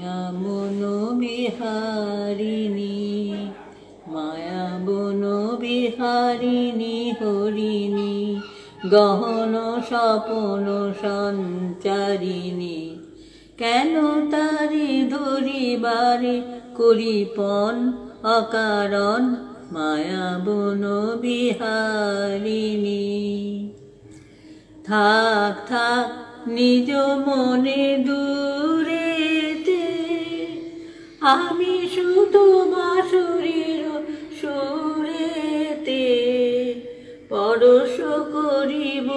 মায়া মন বিহারিণী, মায়া বন বিহারিণী হরিণী, গহন স্বপন সঞ্চারিণী। কেন তারে ধরিবারে করিপন অকারণ, মায়া বন বিহারিণী। থাক থাক নিজ মনে দূরেতে, আমি শুধু বাঁশুরীর সুরেতে, পরশ করিব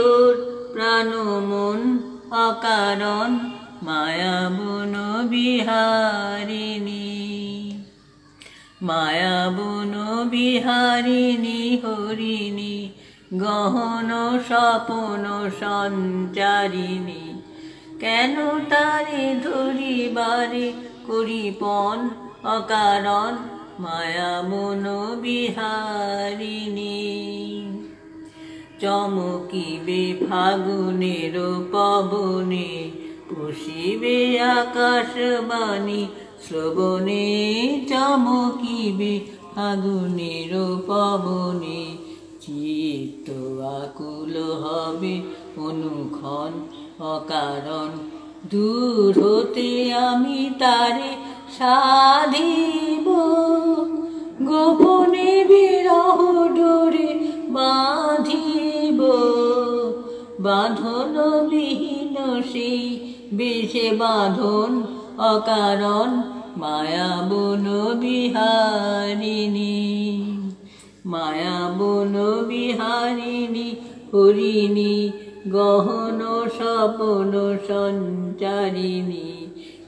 ওর প্রাণ মন অকারণ, মায়া বন বিহারিণী। মায়া বন বিহারিণী হরিণী, গহন স্বপন সঞ্চারিণী। কেন তারে ধরিবারে করিপন অকারণ, মায়া বন বিহারিণী। চমকিবে ফাগুনের পবনে, পুষিবে আকাশবাণী শ্রবণে। চমকিবে ফাগুনের পবনে, চিত্ত আকুল হবে অনুক্ষণ অকারণ। দূর হতে আমি তারে সাধিব, গোপনে বিরহ ডোরে বাঁধিব। বাঁধন বিহীন সেই বিষে বাঁধন অকারণ, মায়া বন বিহারিণী। মায়া বন বিহারিণী হরিণী, গহন স্বপন সঞ্চারিণী।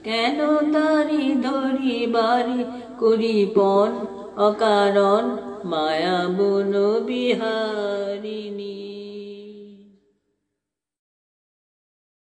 কেন তারি ধরিবারে করিপন অকারণ, মায়া বন বিহারিণী।